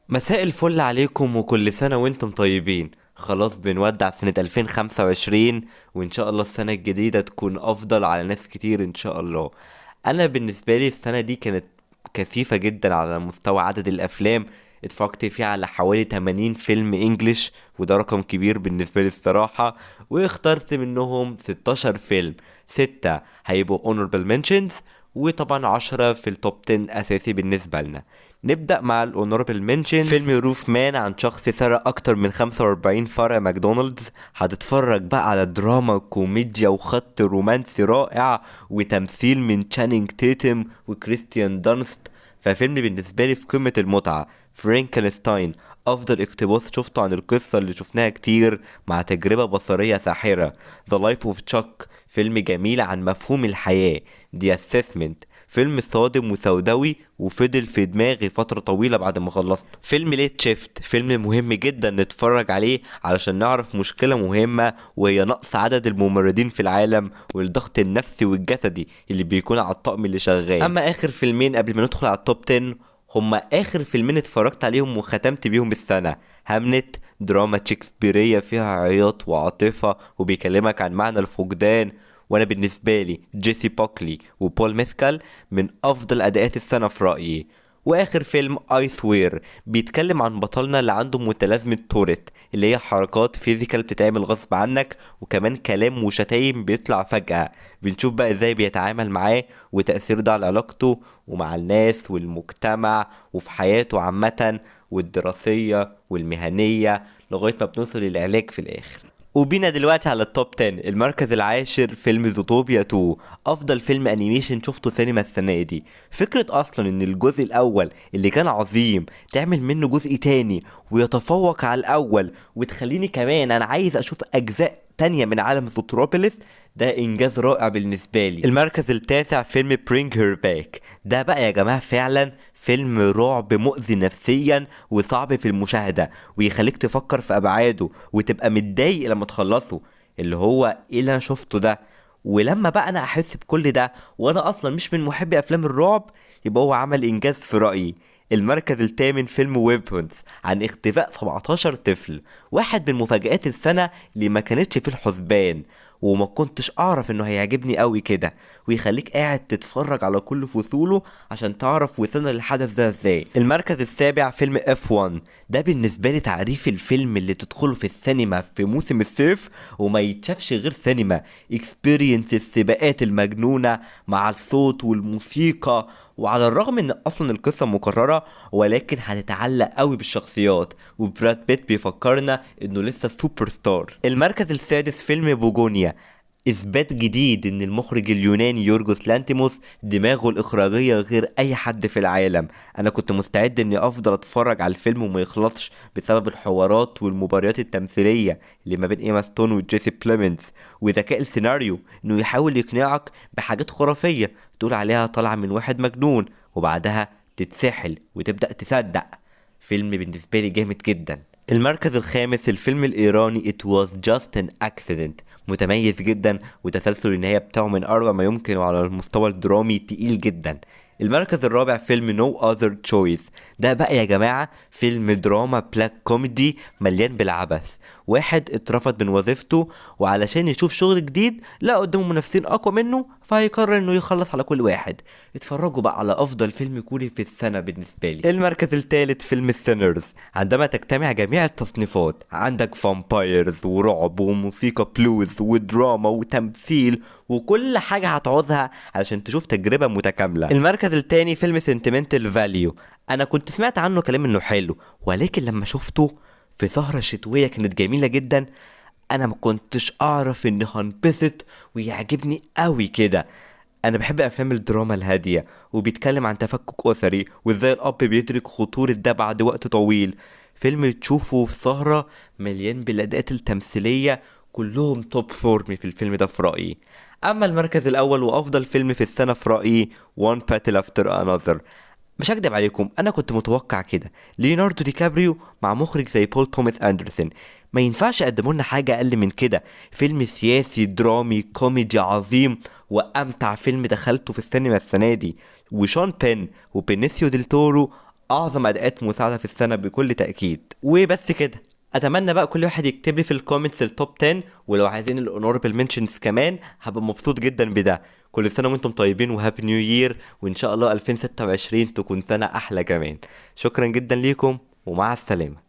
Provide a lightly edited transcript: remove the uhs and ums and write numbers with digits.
مساء الفل عليكم وكل سنة وانتم طيبين. خلاص بنودع سنة 2025 وان شاء الله السنة الجديدة تكون افضل على ناس كتير ان شاء الله. انا بالنسبة لي السنة دي كانت كثيفة جدا على مستوى عدد الافلام. اتفرجت فيها على حوالي 80 فيلم انجليش، وده رقم كبير بالنسبة لي الصراحة. واخترت منهم 16 فيلم، 6 هيبقوا honorable mentions، وطبعا 10 في التوب 10 اساسي بالنسبة لنا. نبدأ مع الأونوربل منشن. فيلم روف مان عن شخص سرق أكتر من 45 فرع ماكدونالدز. هتتفرج بقى على دراما كوميديا وخط رومانسي رائع وتمثيل من تشانينج تيتم وكريستيان دانست. ففيلم بالنسبة لي في قمة المتعة. فرانكنستاين أفضل اقتباس شفته عن القصة اللي شفناها كتير، مع تجربة بصرية ساحرة. The Life of Chuck فيلم جميل عن مفهوم الحياة. The Assessment فيلم صادم وسوداوي وفضل في دماغي فترة طويلة بعد ما خلصت. فيلم ليت شيفت فيلم مهم جدا نتفرج عليه علشان نعرف مشكلة مهمة، وهي نقص عدد الممرضين في العالم والضغط النفسي والجسدي اللي بيكون على الطقم اللي شغال. اما اخر فيلمين قبل ما ندخل على التوب 10، هما اخر فيلمين اتفرجت عليهم وختمت بيهم السنة. هامنت دراما شكسبيرية فيها عياط وعاطفة وبيكلمك عن معنى الفقدان، وانا بالنسبه لي جيسي بوكلي وبول ميسكال من افضل اداءات السنه في رايي. واخر فيلم ايس وير بيتكلم عن بطلنا اللي عنده متلازمه توريت، اللي هي حركات فيزيكال بتتعمل غصب عنك، وكمان كلام وشتايم بيطلع فجاه. بنشوف بقى ازاي بيتعامل معاه وتاثير ده على علاقته ومع الناس والمجتمع وفي حياته عامه والدراسيه والمهنيه، لغايه ما بنوصل للعلاج في الاخر. وبينا دلوقتي على التوب 10. المركز العاشر فيلم زوتوبيا 2، افضل فيلم انيميشن شفته سينما السنه دي. فكره اصلا ان الجزء الاول اللي كان عظيم تعمل منه جزء تاني ويتفوق على الاول، وتخليني كمان انا عايز اشوف اجزاء تانية من عالم زوتروبوليس، ده انجاز رائع بالنسبه لي. المركز التاسع فيلم برينج هير باك. ده بقى يا جماعه فعلا فيلم رعب مؤذي نفسيا وصعب في المشاهده، ويخليك تفكر في ابعاده وتبقى متضايق لما تخلصه، اللي هو ايه اللي انا شفته ده. ولما بقى انا احس بكل ده وانا اصلا مش من محبي افلام الرعب، يبقى هو عمل انجاز في رايي. المركز الثامن فيلم ويبونز عن اختفاء 17 طفل، واحد من مفاجآت السنة اللي ما كانتش في الحسبان، وما كنتش اعرف انه هيعجبني قوي كده، ويخليك قاعد تتفرج على كل فصوله عشان تعرف وصلنا للحدث ده ازاي. المركز السابع فيلم F1. ده بالنسبة لي تعريف الفيلم اللي تدخله في السينما في موسم الصيف وما يتشافش غير سينما. اكسبيرينس السباقات المجنونة مع الصوت والموسيقى، وعلى الرغم ان اصلا القصة مكررة، ولكن هتتعلق قوي بالشخصيات، وبراد بيت بيفكرنا انه لسه سوبر ستار. المركز السادس فيلم بوجونيا. اثبات جديد ان المخرج اليوناني يورجوس لانتيموس دماغه الاخراجيه غير اي حد في العالم. انا كنت مستعد اني افضل اتفرج على الفيلم وما يخلصش بسبب الحوارات والمباريات التمثيليه اللي ما بين ايما ستون وجيسي بليمنز، وذكاء السيناريو انه يحاول يقنعك بحاجات خرافيه تقول عليها طالعه من واحد مجنون، وبعدها تتسحل وتبدا تصدق. فيلم بالنسبه لي جامد جدا. المركز الخامس الفيلم الإيراني It was just an accident. متميز جدا، وتسلسل النهاية بتاعه من أروع ما يمكن، وعلى المستوى الدرامي تقيل جدا. المركز الرابع فيلم No Other Choice. ده بقى يا جماعة فيلم دراما بلاك كوميدي مليان بالعبث. واحد اترفض من وظيفته، وعلشان يشوف شغل جديد لا قدامه منافسين أقوى منه، فهيقرر انه يخلص على كل واحد. اتفرجوا بقى على افضل فيلم كوري في السنة بالنسبة لي. المركز الثالث فيلم السينرز. عندما تجتمع جميع التصنيفات، عندك فامبايرز ورعب وموسيقى بلوز ودراما وتمثيل وكل حاجة هتعوزها علشان تشوف تجربة متكاملة. المركز الثاني فيلم سنتيمنتال فاليو. انا كنت سمعت عنه كلام انه حلو، ولكن لما شفته في سهرة شتوية كانت جميلة جدا. انا ما كنتش اعرف اني هنبسط ويعجبني قوي كده. انا بحب افلام الدراما الهاديه، وبيتكلم عن تفكك اسري وازاي الاب بيدرك خطوره ده بعد وقت طويل. فيلم تشوفه في سهره مليان بالاداءات التمثيليه، كلهم توب فورم في الفيلم ده في رايي. اما المركز الاول وافضل فيلم في السنه في رايي One Battle After Another. مش هكدب عليكم، انا كنت متوقع كده. ليوناردو دي كابريو مع مخرج زي بول توماس اندرسون، ما ينفعش يقدموا لنا حاجه اقل من كده. فيلم سياسي درامي كوميدي عظيم، وامتع فيلم دخلته في السينما السنه دي. وشون بين وبينيسيو ديل تورو اعظم اداءات مساعده في السنه بكل تاكيد. وبس كده، اتمنى بقى كل واحد يكتب لي في الكومنتس التوب 10، ولو عايزين الاونوربل منشنز كمان هبقى مبسوط جدا بده. كل سنه وانتم طيبين وهابي نيو يير، وان شاء الله 2026 تكون سنه احلى كمان. شكرا جدا ليكم ومع السلامه.